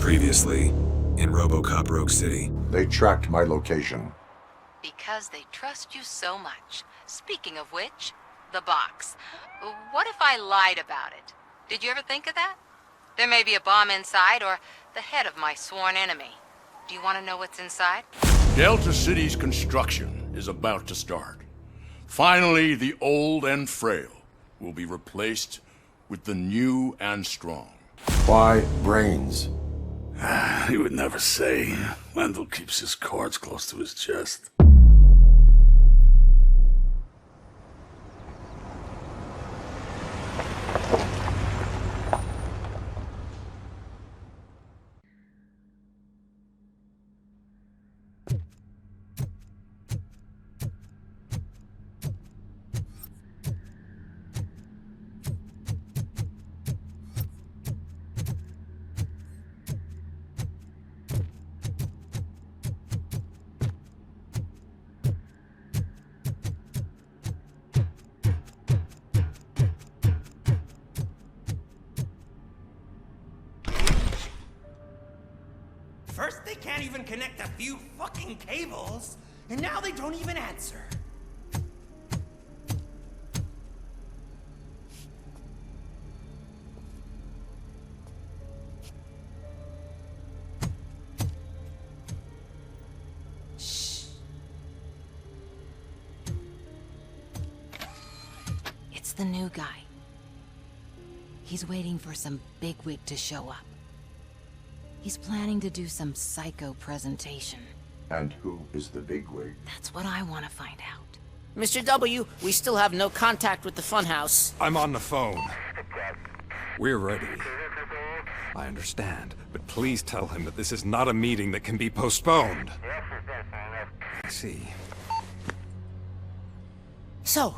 Previously, in RoboCop Rogue City. They tracked my location. Because they trust you so much. Speaking of which, the box. What if I lied about it? Did you ever think of that? There may be a bomb inside, or the head of my sworn enemy. Do you want to know what's inside? Delta City's construction is about to start. Finally, the old and frail will be replaced with the new and strong. Why brains? He would never say. Wendell keeps his cards close to his chest. First, they can't even connect a few fucking cables, and now they don't even answer. Shh. It's the new guy. He's waiting for some bigwig to show up. He's planning to do some psycho presentation. And who is the bigwig? That's what I want to find out. Mr. W, we still have no contact with the funhouse. I'm on the phone. We're ready. I understand, but please tell him that this is not a meeting that can be postponed. I see. So,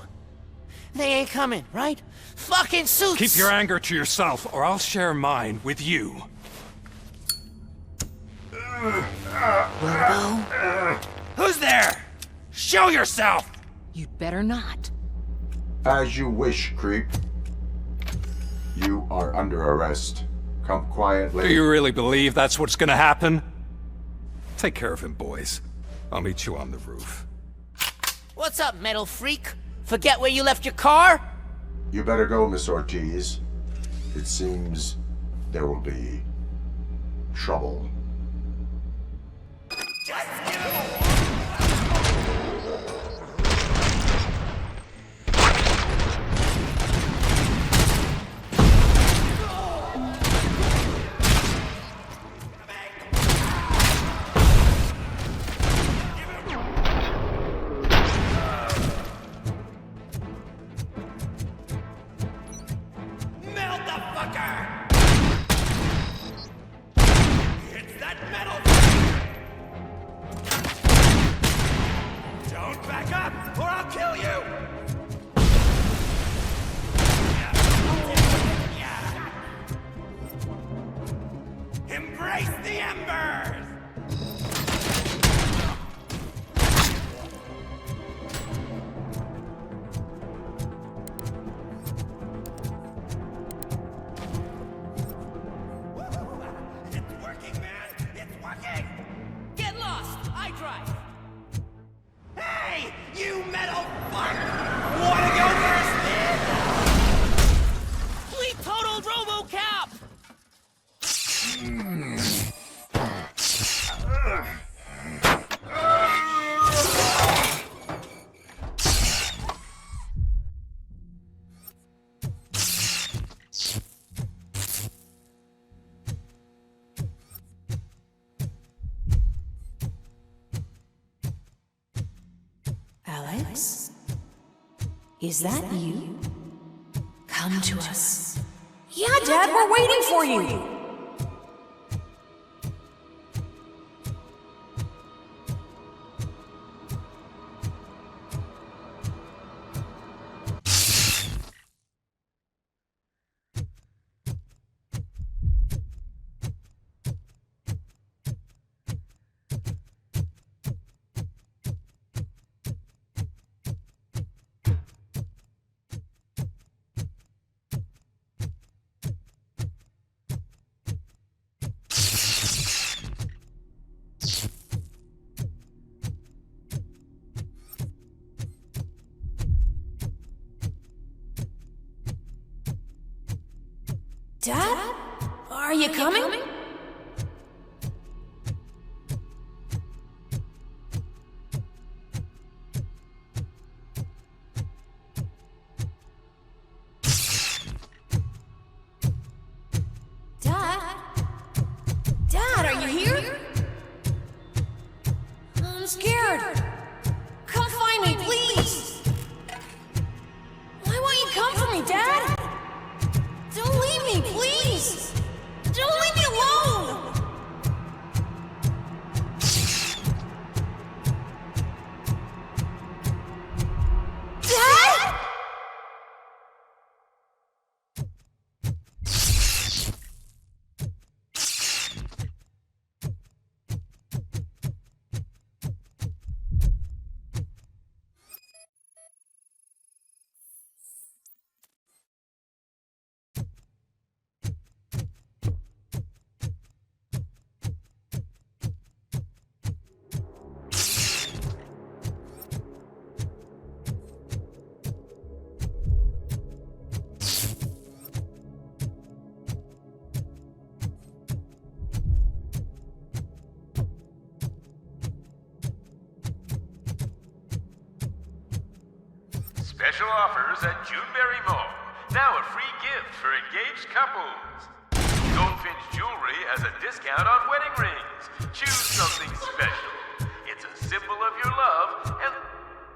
they ain't coming, right? Fucking suits! Keep your anger to yourself, or I'll share mine with you. Robo? Who's there? Show yourself! You'd better not. As you wish, creep. You are under arrest. Come quietly. Do you really believe that's what's gonna happen? Take care of him, boys. I'll meet you on the roof. What's up, metal freak? Forget where you left your car? You better go, Miss Ortiz. It seems there will be trouble. Melt the fucker! It's that metal! Don't back up, or I'll kill you! Embrace the embers! It's working, man! It's working! Get lost! I drive! Hey, you metal fuck! Wanna go first, man? We totaled RoboCop! Alex? Is that you? Come to us. Yeah, Dad, we're waiting for you! Dad? Are you coming? Dad? Dad, are you here? I'm scared. Come find me, please. Why won't you come for me, Dad? Don't leave me, please. Don't leave me alone. Dad? Special offers at Juneberry Mall. Now a free gift for engaged couples. Goldfinch Jewelry has a discount on wedding rings. Choose something special. It's a symbol of your love and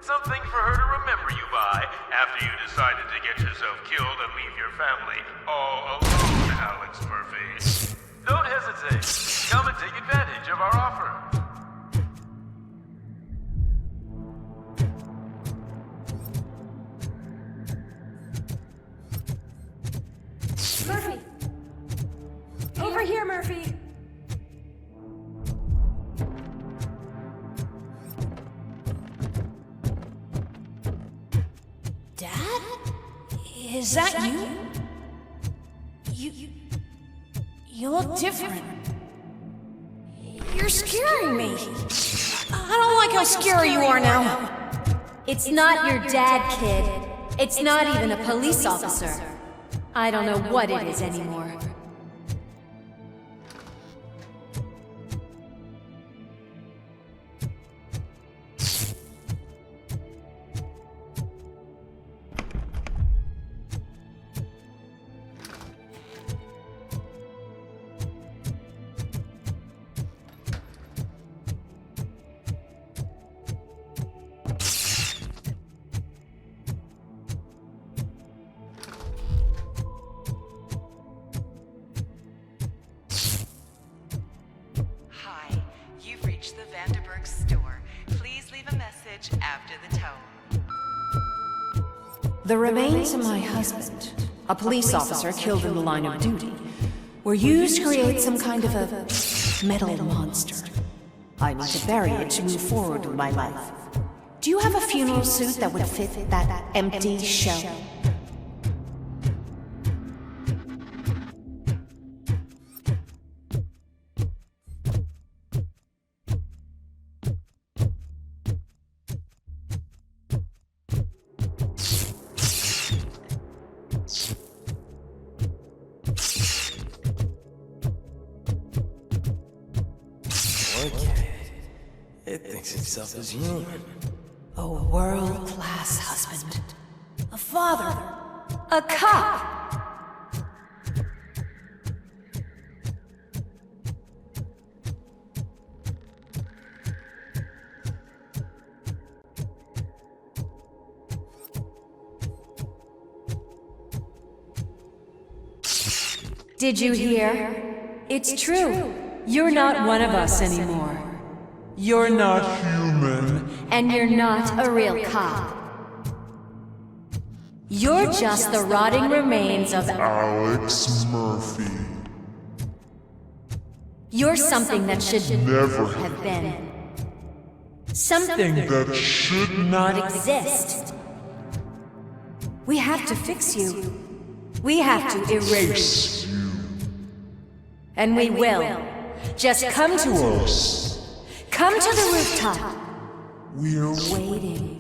something for her to remember you by after you decided to get yourself killed and leave your family all alone, Alex Murphy. Don't hesitate. Come and take advantage of our offer. Murphy! Over here, Murphy! Dad? Is that you? You look different. You're scaring me. I don't like how scary you are now. It's not your dad, kid. It's not even a police officer. I don't know what it is anymore. The remains of my husband, a police officer killed in the line of duty, were used to create some kind of a metal monster. I need to bury it to move forward with my life. Do you have a funeral suit that would fit that empty shell? It thinks itself as human. A world-class husband. A father. A cop! Did you hear? It's true. You're not one of us anymore. You're not human. And you're not a real cop. You're just the rotting remains of Alex Murphy. You're something that should never have been. Something that should not exist. We have to fix you. We have to erase you. And we will. Just come to us. Come to the rooftop. We're waiting.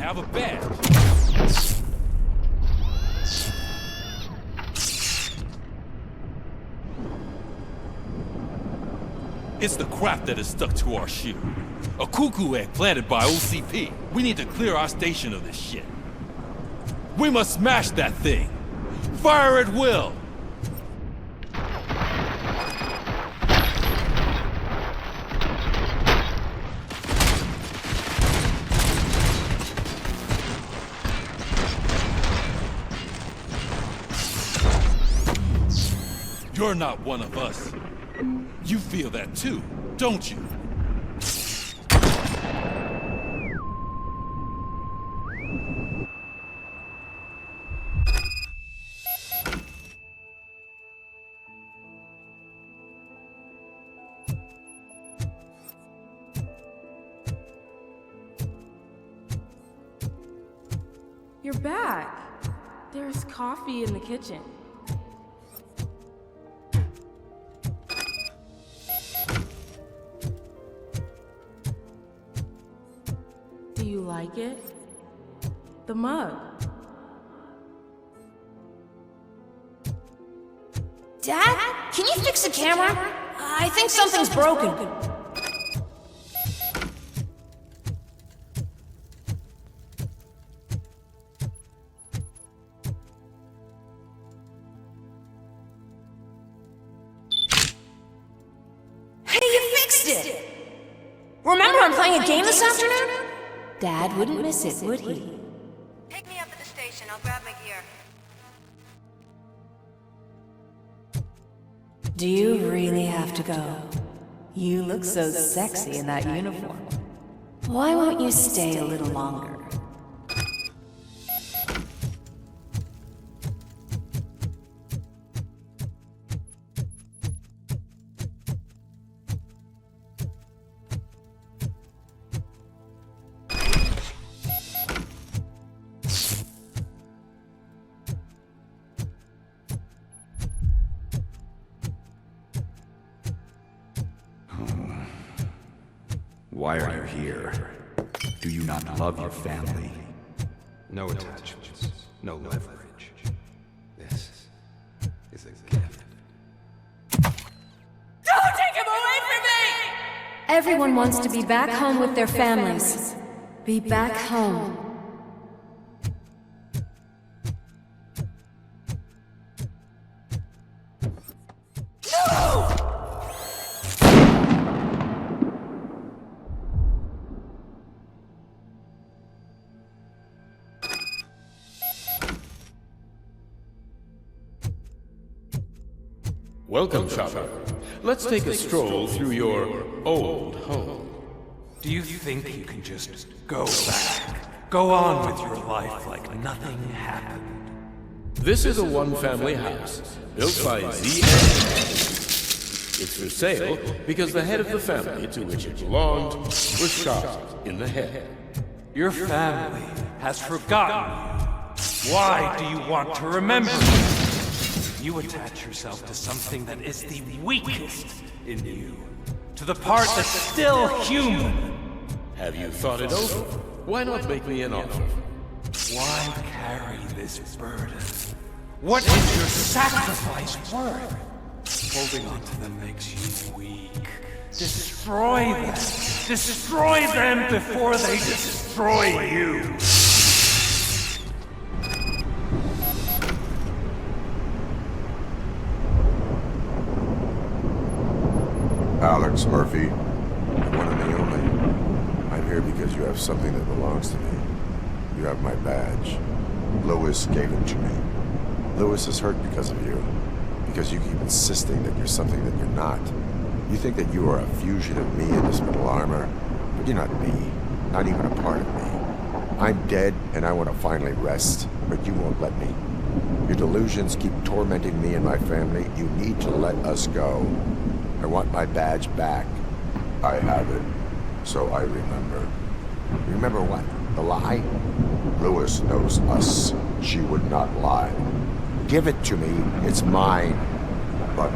have a badge. It's the crap that is stuck to our shoe. A cuckoo egg planted by OCP. We need to clear our station of this shit. We must smash that thing. Fire at will. You're not one of us. You feel that too, don't you? You're back. There's coffee in the kitchen. Do you like it? The mug. Dad, can you fix the camera? I think something's broken. Hey, you fixed it! Remember I'm playing a game this afternoon? Dad wouldn't miss it, would he? Pick me up at the station. I'll grab my gear. Do you really have to go? You look so sexy in that uniform. Why won't you stay a little longer? Why are you here? Do you not love your family? No attachments, no leverage. This is a gift. Don't take him away from me! Everyone wants to be back home with their families. Be back home. Welcome, shopper. Let's take a stroll through your old home. Do you think you can just go back? Go on with your life like nothing happened? This is a one-family house, built by Z. It's for sale because the head of the family to which it belonged was shot in the head. Your family has forgotten you. Why do you want to remember me? You attach yourself to something that is the weakest in you. To the part that's still human. Have you thought it over? Why not make me an offer? Why carry this burden? What is your sacrifice worth? Holding on to them makes you weak. Destroy them. Destroy them before they destroy you. Alex Murphy, the one and the only. I'm here because you have something that belongs to me. You have my badge. Lewis gave it to me. Lewis is hurt because of you. Because you keep insisting that you're something that you're not. You think that you are a fusion of me in this metal armor, but you're not me. Not even a part of me. I'm dead, and I want to finally rest, but you won't let me. Your delusions keep tormenting me and my family. You need to let us go. I want my badge back. I have it, so I remember. Remember what? The lie? Lewis knows us. She would not lie. Give it to me. It's mine. But,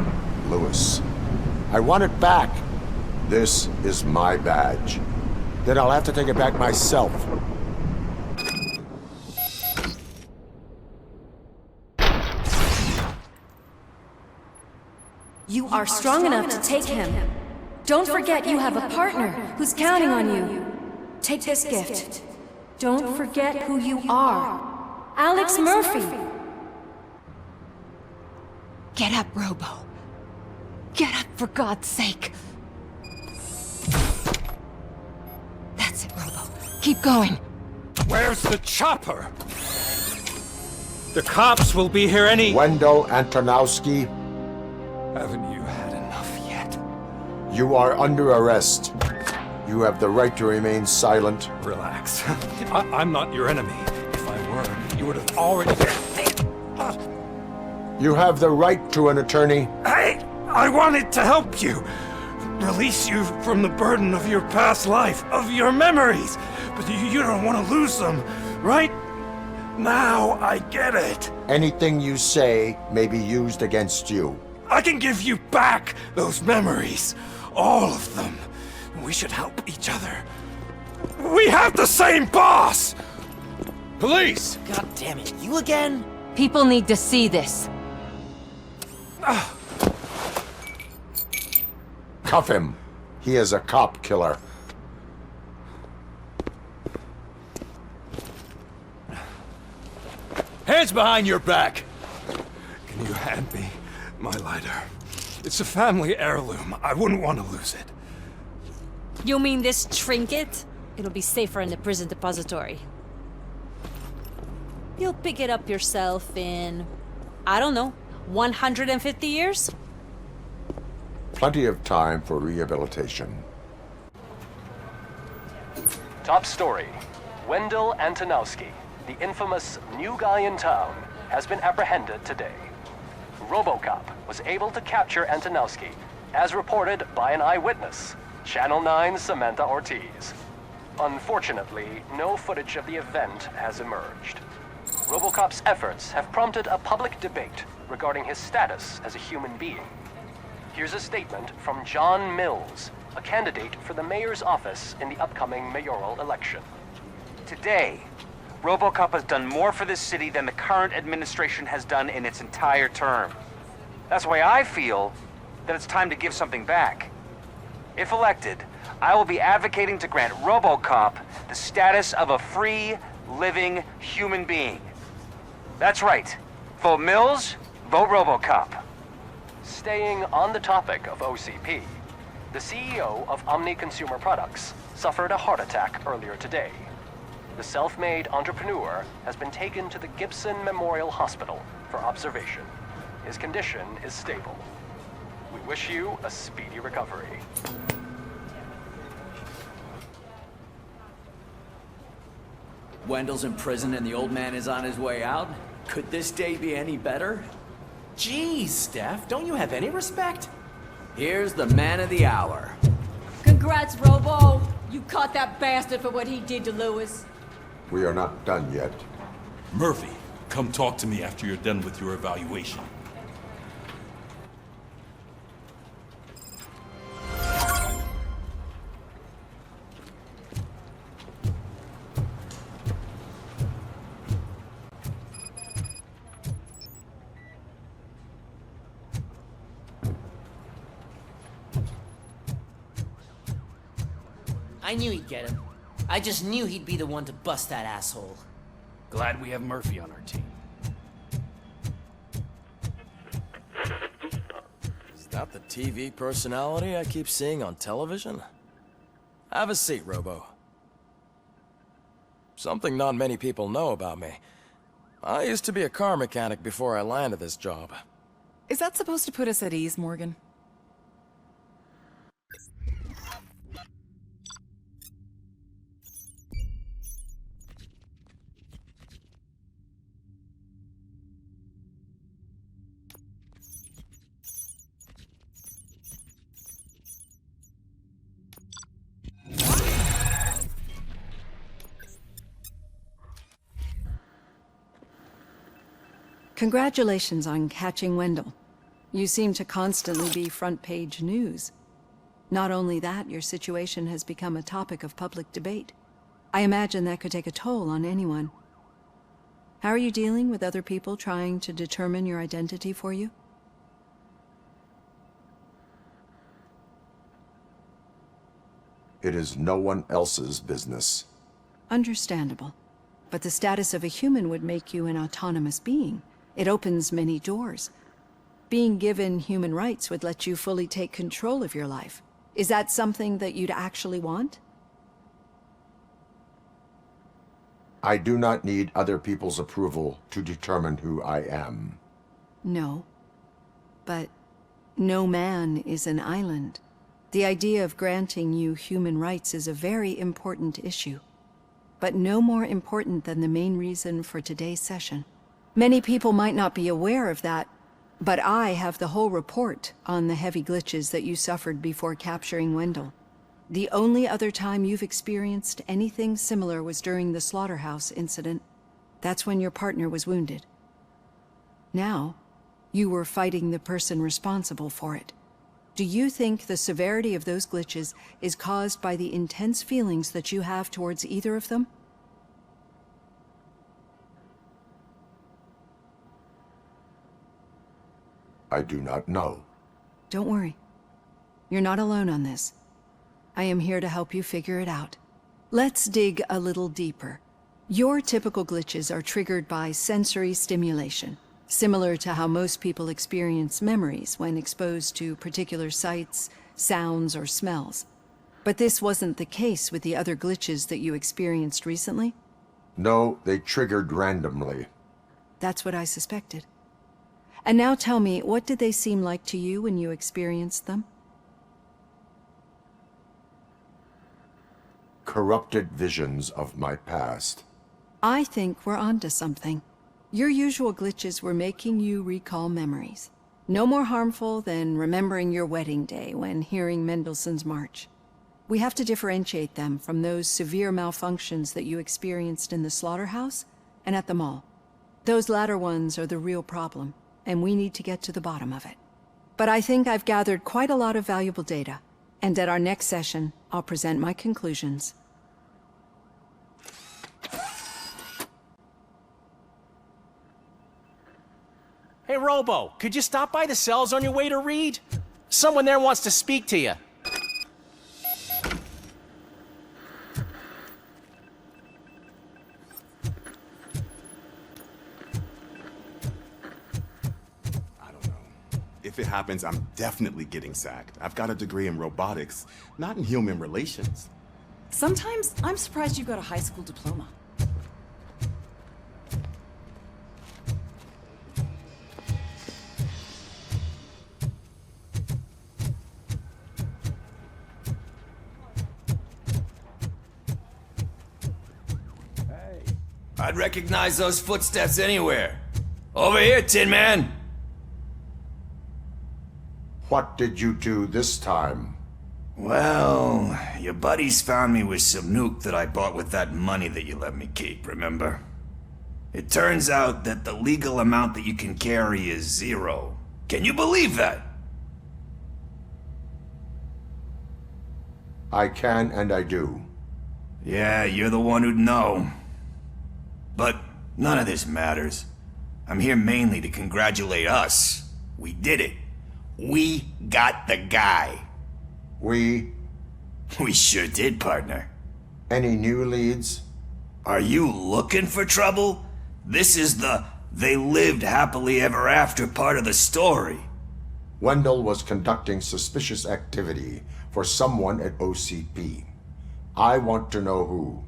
Lewis, I want it back. This is my badge. Then I'll have to take it back myself. You are strong enough to take him. Don't forget you have a partner who's counting on you. Take this gift. Don't forget who you are. Alex Murphy. Get up, Robo. Get up, for God's sake. That's it, Robo. Keep going. Where's the chopper? The cops will be here any... Wendell Antonowski, Haven't you had enough yet? you are under arrest. You have the right to remain silent. Relax. I'm not your enemy. If I were, you would have already... You have the right to an attorney. Hey! I wanted to help you! Release you from the burden of your past life, of your memories! But you don't want to lose them, right? Now I get it. Anything you say may be used against you. I can give you back those memories. All of them. We should help each other. We have the same boss! Police! God damn it, you again? People need to see this. Cuff him. He is a cop killer. Hands behind your back! Can you hand me my lighter? It's a family heirloom. I wouldn't want to lose it. You mean this trinket? It'll be safer in the prison depository. You'll pick it up yourself in, I don't know, 150 years? Plenty of time for rehabilitation. Top story. Wendell Antonowski, the infamous new guy in town, has been apprehended today. RoboCop was able to capture Antonowski, as reported by an eyewitness, Channel 9's Samantha Ortiz. Unfortunately, no footage of the event has emerged. RoboCop's efforts have prompted a public debate regarding his status as a human being. Here's a statement from John Mills, a candidate for the mayor's office in the upcoming mayoral election. Today, RoboCop has done more for this city than the current administration has done in its entire term. That's why I feel that it's time to give something back. If elected, I will be advocating to grant RoboCop the status of a free, living human being. That's right. Vote Mills, vote RoboCop. Staying on the topic of OCP, the CEO of Omni Consumer Products suffered a heart attack earlier today. The self-made entrepreneur has been taken to the Gibson Memorial Hospital for observation. His condition is stable. We wish you a speedy recovery. Wendell's in prison and the old man is on his way out? Could this day be any better? Geez, Steph, don't you have any respect? Here's the man of the hour. Congrats, Robo! You caught that bastard for what he did to Lewis. We are not done yet. Murphy, come talk to me after you're done with your evaluation. I knew he'd get him. I just knew he'd be the one to bust that asshole. Glad we have Murphy on our team. Is that the TV personality I keep seeing on television? Have a seat, Robo. Something not many people know about me. I used to be a car mechanic before I landed this job. Is that supposed to put us at ease, Morgan? Congratulations on catching Wendell. You seem to constantly be front-page news. Not only that, your situation has become a topic of public debate. I imagine that could take a toll on anyone. How are you dealing with other people trying to determine your identity for you? It is no one else's business. Understandable. But the status of a human would make you an autonomous being. It opens many doors. Being given human rights would let you fully take control of your life. Is that something that you'd actually want? I do not need other people's approval to determine who I am. No. But no man is an island. The idea of granting you human rights is a very important issue. But no more important than the main reason for today's session. Many people might not be aware of that, but I have the whole report on the heavy glitches that you suffered before capturing Wendell. The only other time you've experienced anything similar was during the slaughterhouse incident. That's when your partner was wounded. Now, you were fighting the person responsible for it. Do you think the severity of those glitches is caused by the intense feelings that you have towards either of them? I do not know. Don't worry. You're not alone on this. I am here to help you figure it out. Let's dig a little deeper. Your typical glitches are triggered by sensory stimulation, similar to how most people experience memories when exposed to particular sights, sounds, or smells. But this wasn't the case with the other glitches that you experienced recently? No, they triggered randomly. That's what I suspected. And now tell me, what did they seem like to you when you experienced them? Corrupted visions of my past. I think we're onto something. Your usual glitches were making you recall memories. No more harmful than remembering your wedding day when hearing Mendelssohn's March. We have to differentiate them from those severe malfunctions that you experienced in the slaughterhouse and at the mall. Those latter ones are the real problem, and we need to get to the bottom of it. But I think I've gathered quite a lot of valuable data, and at our next session, I'll present my conclusions. Hey, Robo, could you stop by the cells on your way to read? Someone there wants to speak to you. If it happens, I'm definitely getting sacked. I've got a degree in robotics, not in human relations. Sometimes I'm surprised you got a high school diploma. I'd recognize those footsteps anywhere. Over here, Tin Man! What did you do this time? Well, your buddies found me with some nuke that I bought with that money that you let me keep, remember? It turns out that the legal amount that you can carry is 0. Can you believe that? I can and I do. Yeah, you're the one who'd know. But none of this matters. I'm here mainly to congratulate us. We did it. We got the guy. We sure did, partner. Any new leads? Are you looking for trouble? This is the they lived happily ever after part of the story. Wendell was conducting suspicious activity for someone at OCP. I want to know who.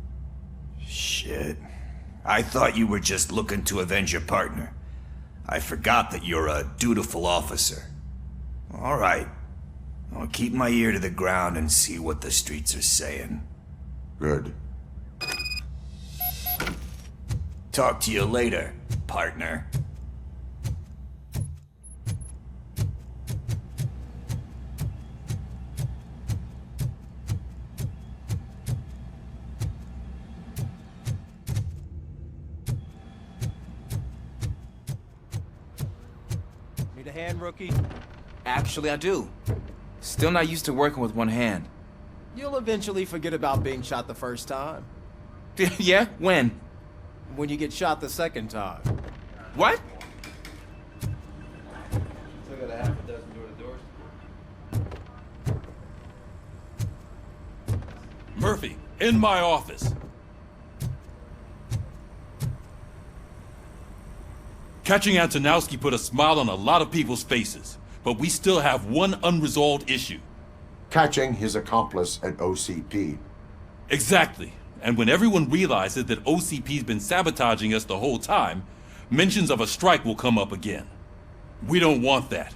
Shit. I thought you were just looking to avenge your partner. I forgot that you're a dutiful officer. All right. I'll keep my ear to the ground and see what the streets are saying. Good. Talk to you later, partner. Need a hand, rookie? Actually, I do. Still not used to working with one hand. You'll eventually forget about being shot the first time. Yeah? When? When you get shot the second time. What? Still got a half a dozen door-to-doors. In my office. Catching Antonowski put a smile on a lot of people's faces, but we still have one unresolved issue. Catching his accomplice at OCP. Exactly. And when everyone realizes that OCP's been sabotaging us the whole time, mentions of a strike will come up again. We don't want that.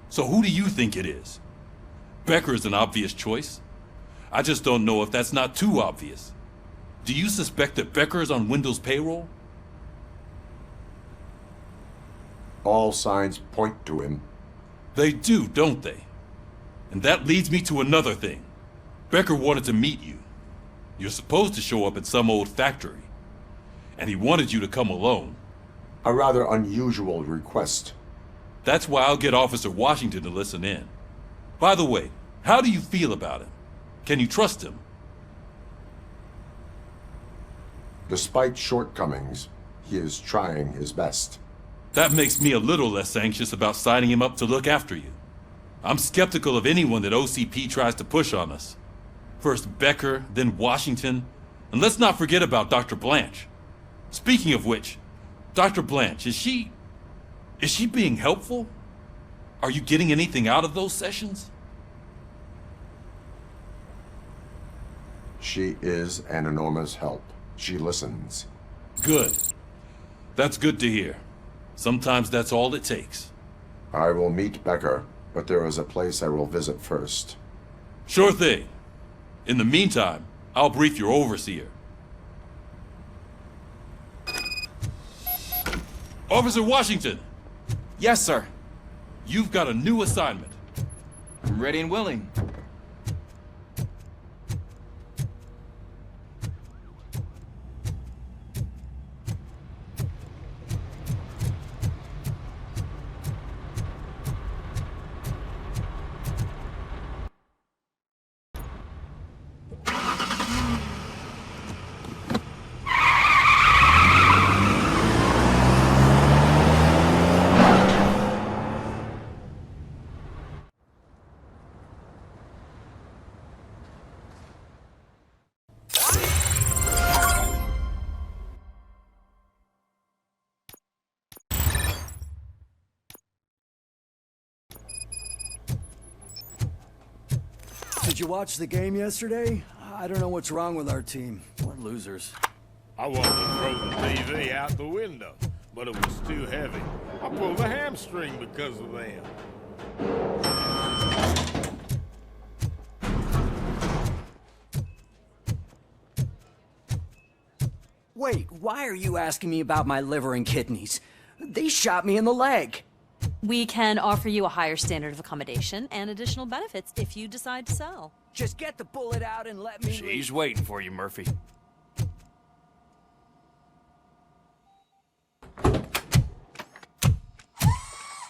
So who do you think it is? Becker is an obvious choice. I just don't know if that's not too obvious. Do you suspect that Becker is on Wendell's payroll? All signs point to him. They do, don't they? And that leads me to another thing. Becker wanted to meet you. You're supposed to show up at some old factory. And he wanted you to come alone. A rather unusual request. That's why I'll get Officer Washington to listen in. By the way, how do you feel about him? Can you trust him? Despite shortcomings, he is trying his best. That makes me a little less anxious about signing him up to look after you. I'm skeptical of anyone that OCP tries to push on us. First Becker, then Washington, and let's not forget about Dr. Blanche. Speaking of which, Dr. Blanche, is she being helpful? Are you getting anything out of those sessions? She is an enormous help. She listens. Good. That's good to hear. Sometimes that's all it takes. I will meet Becker, but there is a place I will visit first. Sure thing. In the meantime, I'll brief your overseer. Officer Washington! Yes, sir. You've got a new assignment. I'm ready and willing. Did you watch the game yesterday? I don't know what's wrong with our team. We're losers. I wanted to throw the TV out the window, but it was too heavy. I pulled a hamstring because of them. Wait, why are you asking me about my liver and kidneys? They shot me in the leg. We can offer you a higher standard of accommodation and additional benefits if you decide to sell. Just get the bullet out and let me She's leave. waiting for you, Murphy.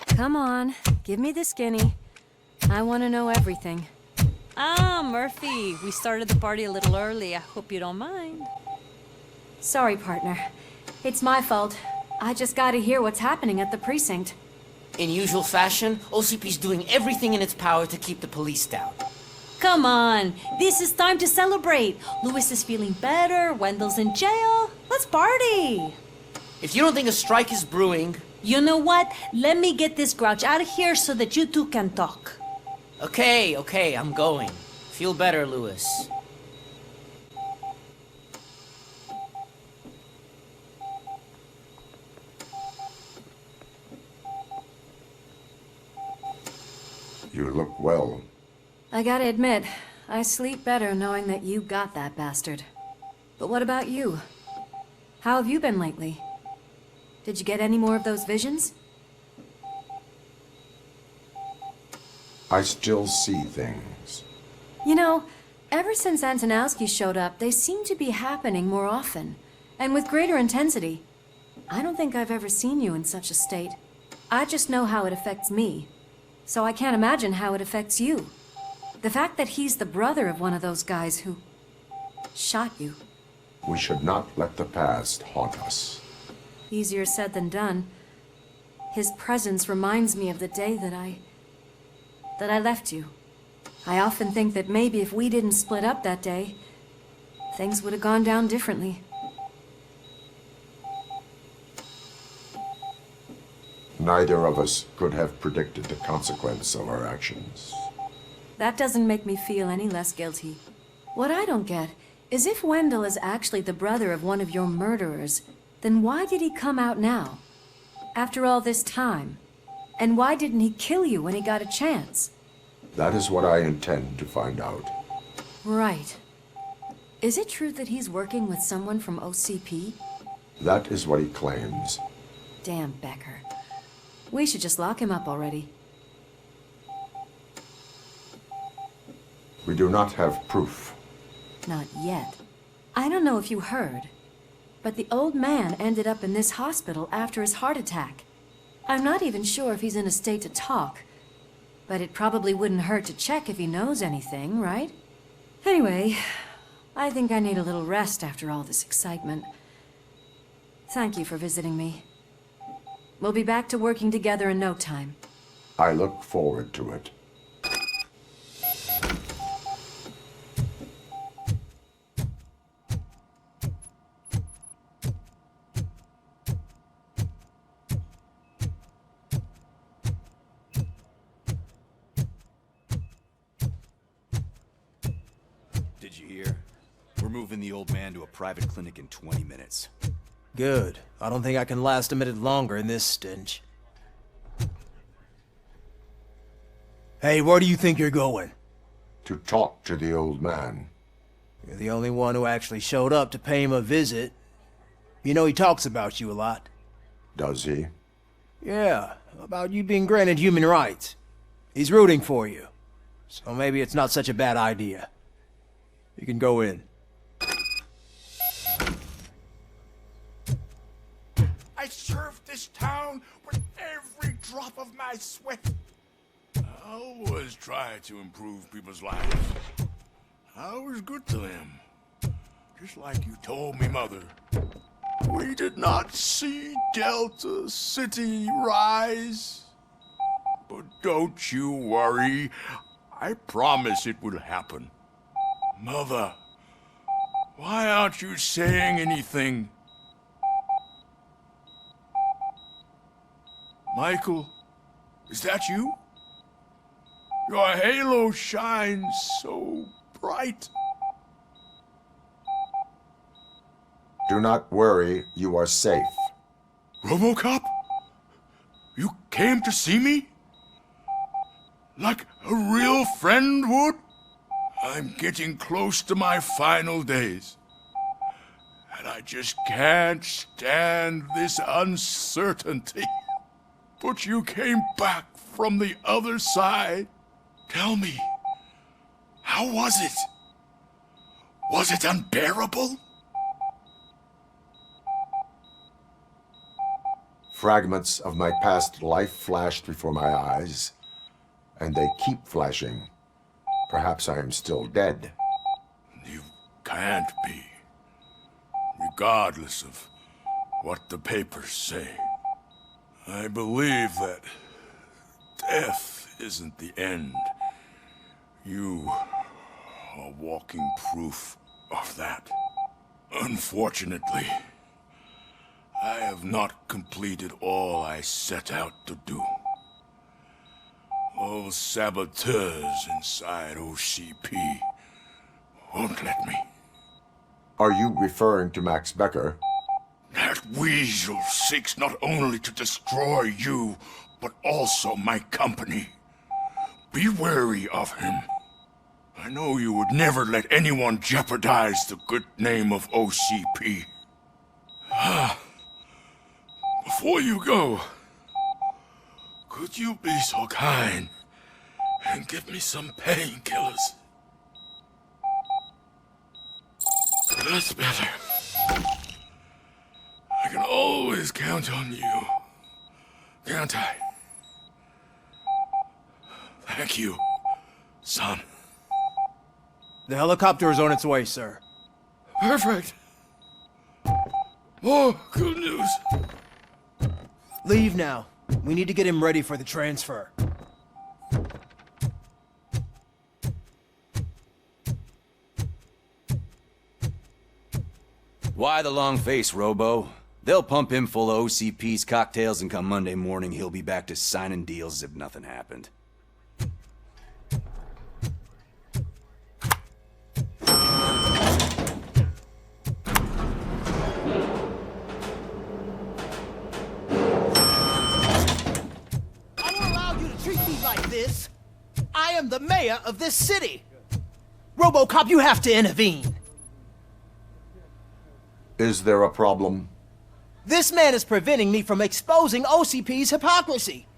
Come on, give me the skinny. I want to know everything. Ah, Murphy, we started the party a little early. I hope you don't mind. Sorry, partner. It's my fault. I just gotta hear what's happening at the precinct. In usual fashion, OCP's doing everything in its power to keep the police down. Come on, this is time to celebrate. Louis is feeling better, Wendell's in jail. Let's party. If you don't think a strike is brewing... You know what? Let me get this grouch out of here so that you two can talk. Okay, I'm going. Feel better, Louis. You look well. I gotta admit, I sleep better knowing that you got that bastard. But what about you? How have you been lately? Did you get any more of those visions? I still see things. You know, ever since Antonowski showed up, they seem to be happening more often, and with greater intensity. I don't think I've ever seen you in such a state. I just know how it affects me, so I can't imagine how it affects you. The fact that he's the brother of one of those guys who shot you. We should not let the past haunt us. Easier said than done. His presence reminds me of the day that I left you. I often think that maybe if we didn't split up that day, things would have gone down differently. Neither of us could have predicted the consequence of our actions. That doesn't make me feel any less guilty. What I don't get is if Wendell is actually the brother of one of your murderers, then why did he come out now? After all this time? And why didn't he kill you when he got a chance? That is what I intend to find out. Right. Is it true that he's working with someone from OCP? That is what he claims. Damn Becker. We should just lock him up already. We do not have proof. Not yet. I don't know if you heard, but the old man ended up in this hospital after his heart attack. I'm not even sure if he's in a state to talk, but it probably wouldn't hurt to check if he knows anything, right? Anyway, I think I need a little rest after all this excitement. Thank you for visiting me. We'll be back to working together in no time. I look forward to it. Did you hear? We're moving the old man to a private clinic in 20 minutes. Good. I don't think I can last a minute longer in this stench. Hey, where do you think you're going? To talk to the old man. You're the only one who actually showed up to pay him a visit. You know he talks about you a lot. Does he? Yeah, about you being granted human rights. He's rooting for you. So maybe it's not such a bad idea. You can go in. I served this town with every drop of my sweat. I always try to improve people's lives. I was good to them. Just like you told me, Mother. We did not see Delta City rise. But don't you worry. I promise it will happen. Mother, why aren't you saying anything? Michael, is that you? Your halo shines so bright. Do not worry, you are safe. RoboCop? You came to see me? Like a real friend would? I'm getting close to my final days. And I just can't stand this uncertainty. But you came back from the other side. Tell me, how was it? Was it unbearable? Fragments of my past life flashed before my eyes, and they keep flashing. Perhaps I am still dead. You can't be, regardless of what the papers say. I believe that death isn't the end. You are walking proof of that. Unfortunately, I have not completed all I set out to do. Those saboteurs inside OCP won't let me. Are you referring to Max Becker? That weasel seeks not only to destroy you, but also my company. Be wary of him. I know you would never let anyone jeopardize the good name of OCP. Before you go, could you be so kind and give me some painkillers? That's better. I can always count on you, can't I? Thank you, son. The helicopter is on its way, sir. Perfect. More good news. Leave now. We need to get him ready for the transfer. Why the long face, Robo? They'll pump him full of OCP's cocktails, and come Monday morning, he'll be back to signing deals as if nothing happened. I won't allow you to treat me like this. I am the mayor of this city. RoboCop, you have to intervene. Is there a problem? This man is preventing me from exposing OCP's hypocrisy.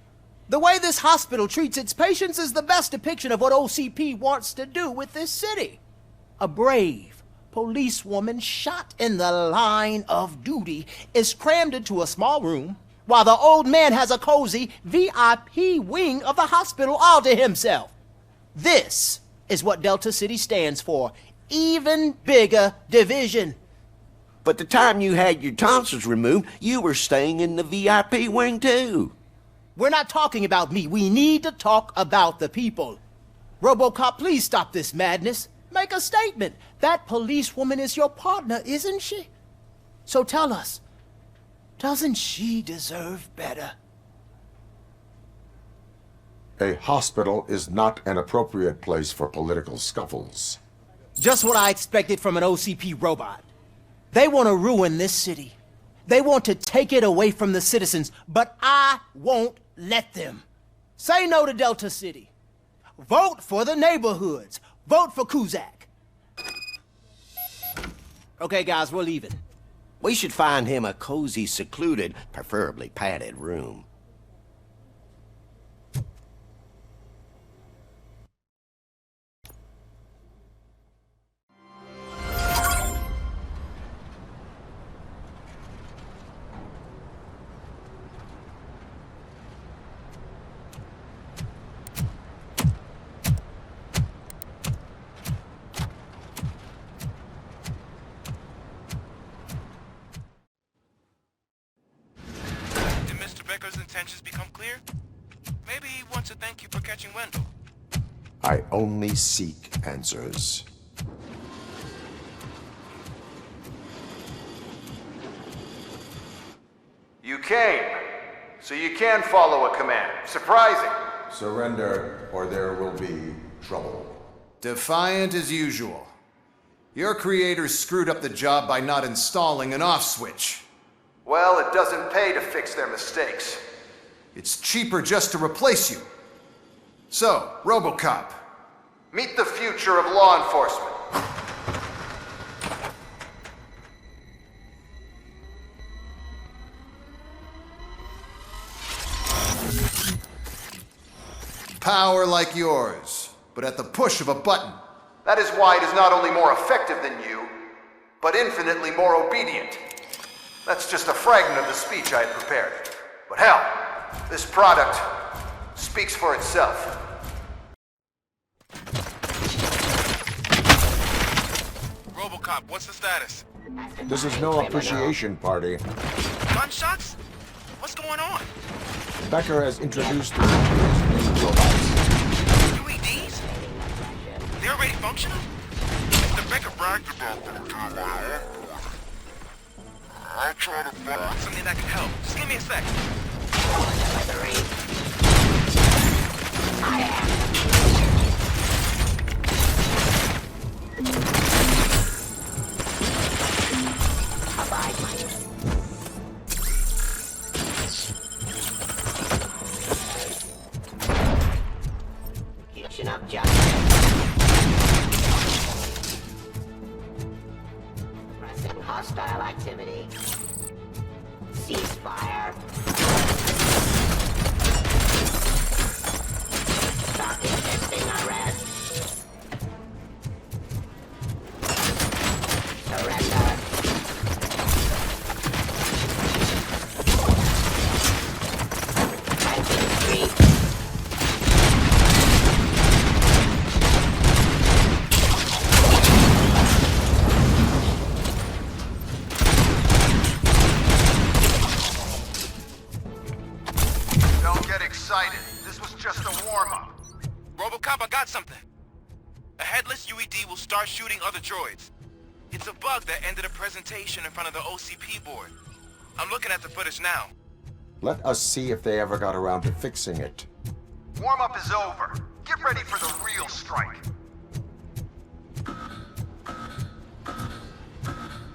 The way this hospital treats its patients is the best depiction of what OCP wants to do with this city. A brave policewoman shot in the line of duty is crammed into a small room, while the old man has a cozy VIP wing of the hospital all to himself. This is what Delta City stands for. Even bigger division. But the time you had your tonsils removed, you were staying in the VIP wing too. We're not talking about me. We need to talk about the people. RoboCop, please stop this madness. Make a statement. That policewoman is your partner, isn't she? So tell us, doesn't she deserve better? A hospital is not an appropriate place for political scuffles. Just what I expected from an OCP robot. They want to ruin this city. They want to take it away from the citizens, but I won't let them. Say no to Delta City. Vote for the neighborhoods. Vote for Kuzak. Okay, guys, we're leaving. We should find him a cozy, secluded, preferably padded room. Becker's intentions become clear? Maybe he wants to thank you for catching Wendell. I only seek answers. You came, so you can follow a command. Surprising. Surrender, or there will be trouble. Defiant as usual. Your creators screwed up the job by not installing an off switch. Well, it doesn't pay to fix their mistakes. It's cheaper just to replace you. So, RoboCop, meet the future of law enforcement. Power like yours, but at the push of a button. That is why it is not only more effective than you, but infinitely more obedient. That's just a fragment of the speech I had prepared. But hell, this product speaks for itself. RoboCop, what's the status? This is no appreciation party. Gunshots? What's going on? Becker has introduced the robots. UEDs? They're already functional? Mr. Becker bragged about them. I'll try to find something that can help. Just give me a sec. Kitchen up, justice. Pressing hostile activity. Ceasefire. Stop resisting arrest. Surrender. Fighting street. Excited. This was just a warm-up. RoboCop, I got something. A headless UED will start shooting other droids. It's a bug that ended a presentation in front of the OCP board. I'm looking at the footage now. Let us see if they ever got around to fixing it. Warm-up is over. Get ready for the real strike.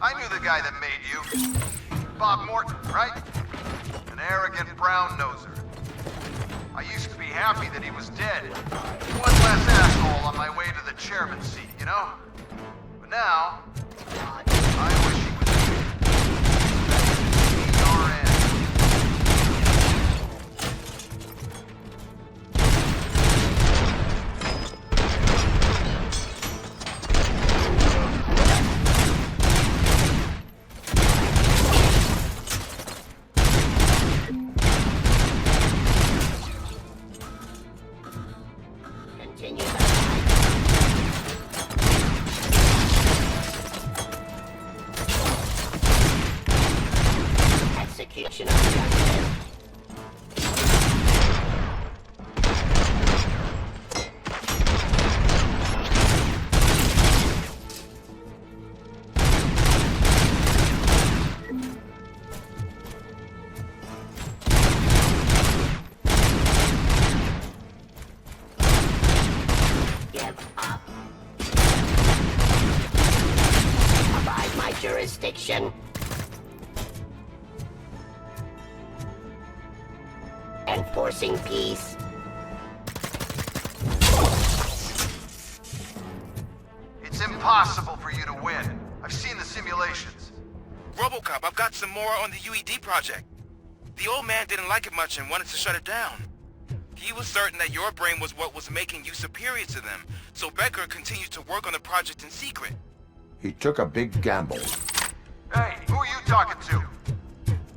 I knew the guy that made you. Bob Morton, right? An arrogant brown-noser. I used to be happy that he was dead. One less asshole on my way to the chairman's seat, you know? But now, I wish he was ERN. Execution of justice. Give up. Abide my jurisdiction. Enforcing peace. It's impossible for you to win. I've seen the simulations. RoboCop, I've got some more on the UED project. The old man didn't like it much and wanted to shut it down. He was certain that your brain was what was making you superior to them, so Becker continued to work on the project in secret. He took a big gamble. Hey, who are you talking to?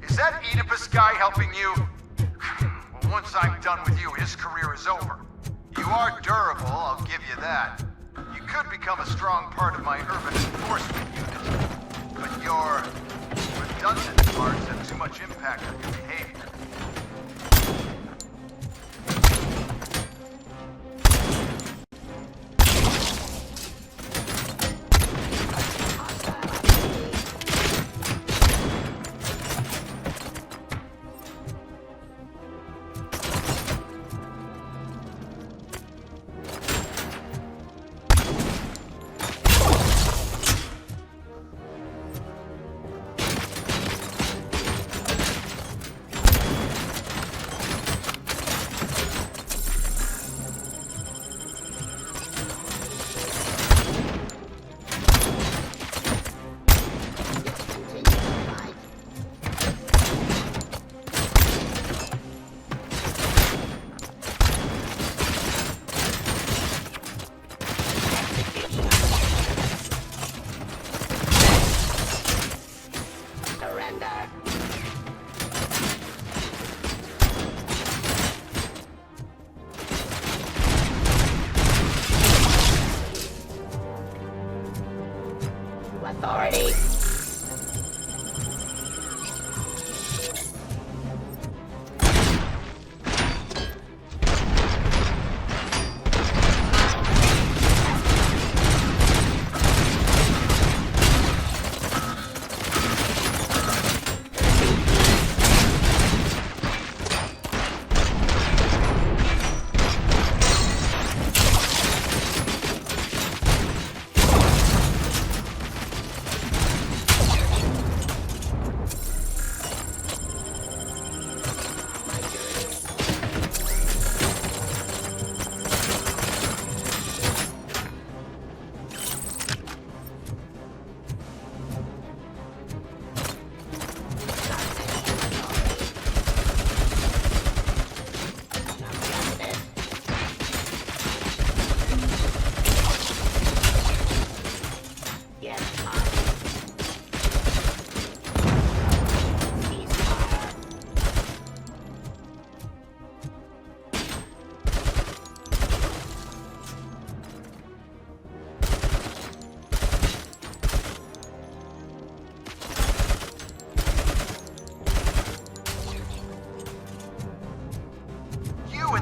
Is that Oedipus guy helping you? Well, once I'm done with you, his career is over. You are durable, I'll give you that. You could become a strong part of my urban enforcement unit. But your redundant parts have too much impact on your behavior. Authority.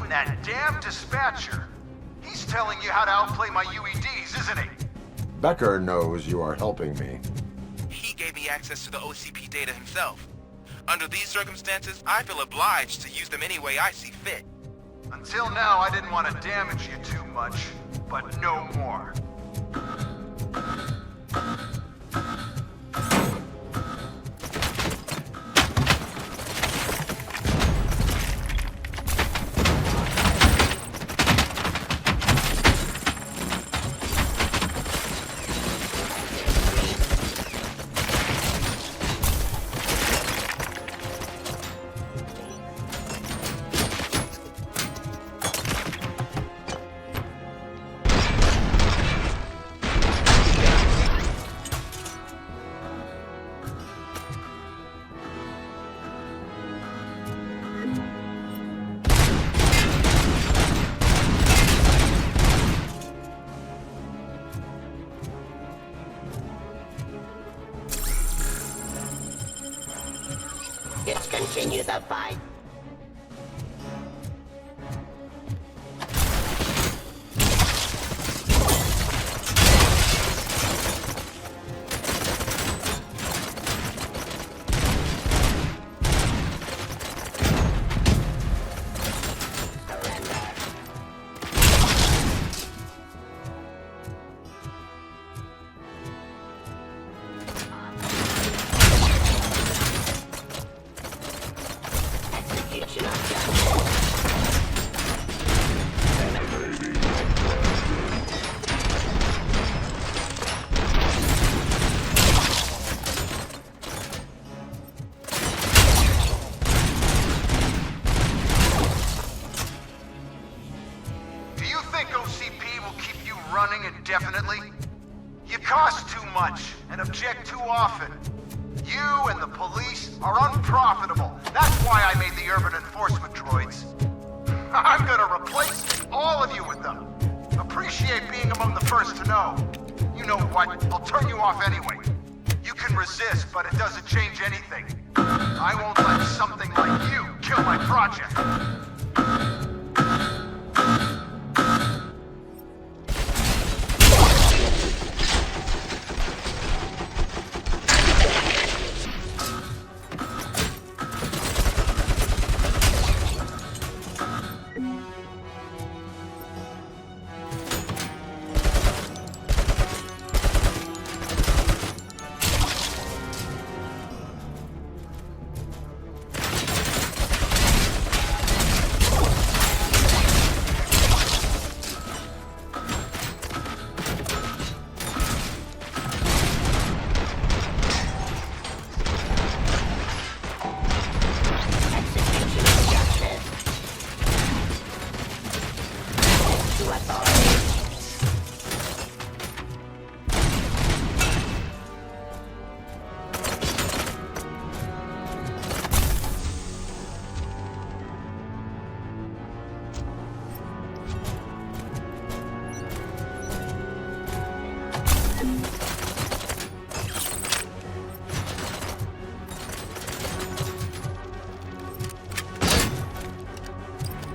That damn dispatcher. He's telling you how to outplay my UEDs, isn't he? Becker knows you are helping me. He gave me access to the OCP data himself. Under these circumstances, I feel obliged to use them any way I see fit. Until now, I didn't want to damage you too much, but no more. Let's continue the fight. running indefinitely? You cost too much and object too often. You and the police are unprofitable. That's why I made the urban enforcement droids. I'm gonna replace all of you with them. Appreciate being among the first to know. You know what? I'll turn you off anyway. You can resist, but it doesn't change anything. I won't let something like you kill my project.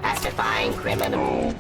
Pacifying criminal.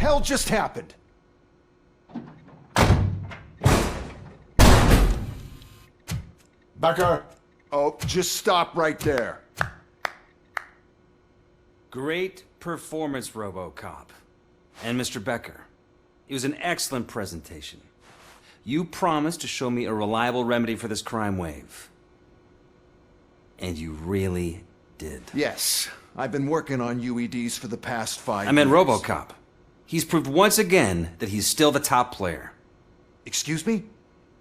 hell just happened? Becker! Oh, just stop right there. Great performance, RoboCop. And Mr. Becker, it was an excellent presentation. You promised to show me a reliable remedy for this crime wave. And you really did. Yes, I've been working on UEDs for the past 5 years. I meant RoboCop. He's proved once again that he's still the top player. Excuse me?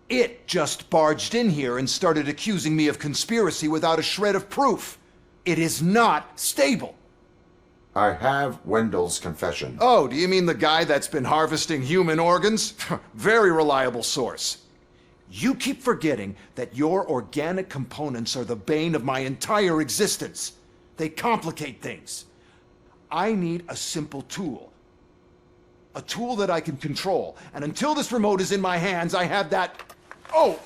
It just barged in here and started accusing me of conspiracy without a shred of proof. It is not stable. I have Wendell's confession. Oh, do you mean the guy that's been harvesting human organs? Very reliable source. You keep forgetting that your organic components are the bane of my entire existence. They complicate things. I need a simple tool. A tool that I can control. And until this remote is in my hands, I have that... Oh!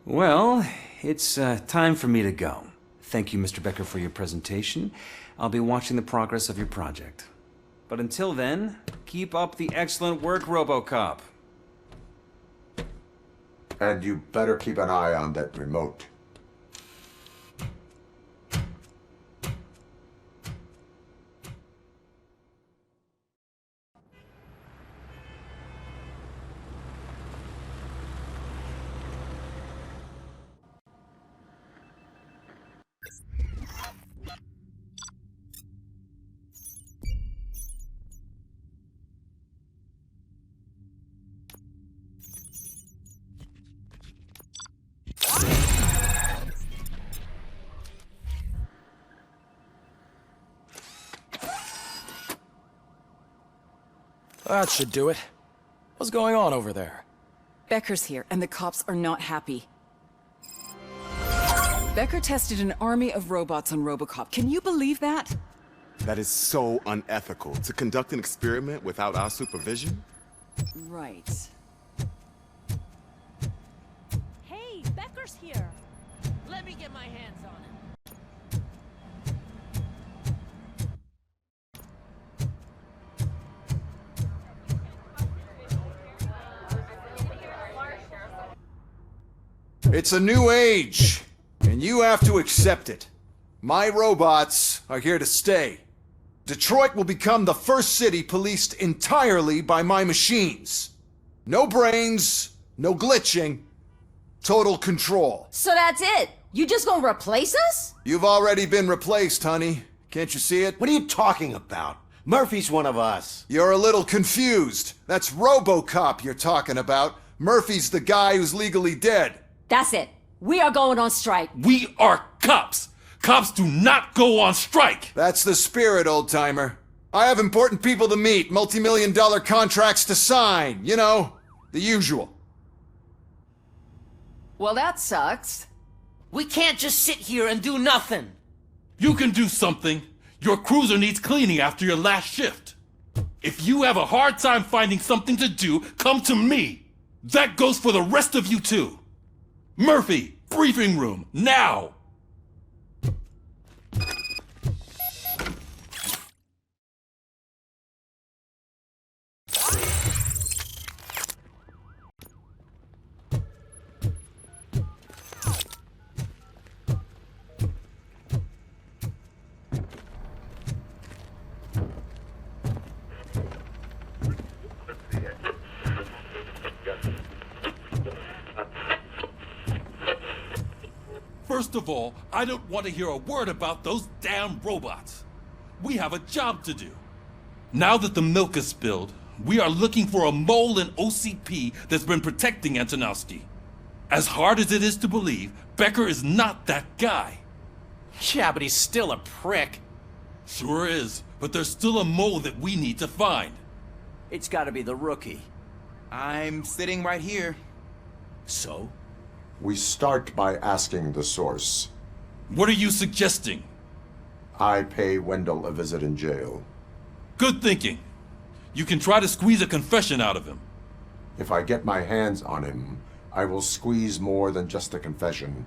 Well, it's time for me to go. Thank you, Mr. Becker, for your presentation. I'll be watching the progress of your project. But until then, keep up the excellent work, RoboCop. And you better keep an eye on that remote. That should do it. What's going on over there? Becker's here, and the cops are not happy. Becker tested an army of robots on RoboCop. Can you believe that? That is so unethical. To conduct an experiment without our supervision? Right. Hey, Becker's here. Let me get my hands on him. It's a new age, and you have to accept it. My robots are here to stay. Detroit will become the first city policed entirely by my machines. No brains, no glitching, total control. So that's it? You just gonna replace us? You've already been replaced, honey. Can't you see it? What are you talking about? Murphy's one of us. You're a little confused. That's RoboCop you're talking about. Murphy's the guy who's legally dead. That's it. We are going on strike. We are cops. Cops do not go on strike. That's the spirit, old-timer. I have important people to meet, multi-million-dollar contracts to sign. You know, the usual. Well, that sucks. We can't just sit here and do nothing. You can do something. Your cruiser needs cleaning after your last shift. If you have a hard time finding something to do, come to me. That goes for the rest of you too. Murphy, briefing room, now! First of all, I don't want to hear a word about those damn robots. We have a job to do. Now that the milk is spilled, we are looking for a mole in OCP that's been protecting Antonowski. As hard as it is to believe, Becker is not that guy. Yeah, but he's still a prick. Sure is, but there's still a mole that we need to find. It's gotta be the rookie. I'm sitting right here. So? We start by asking the source. What are you suggesting? I pay Wendell a visit in jail. Good thinking. You can try to squeeze a confession out of him. If I get my hands on him, I will squeeze more than just a confession.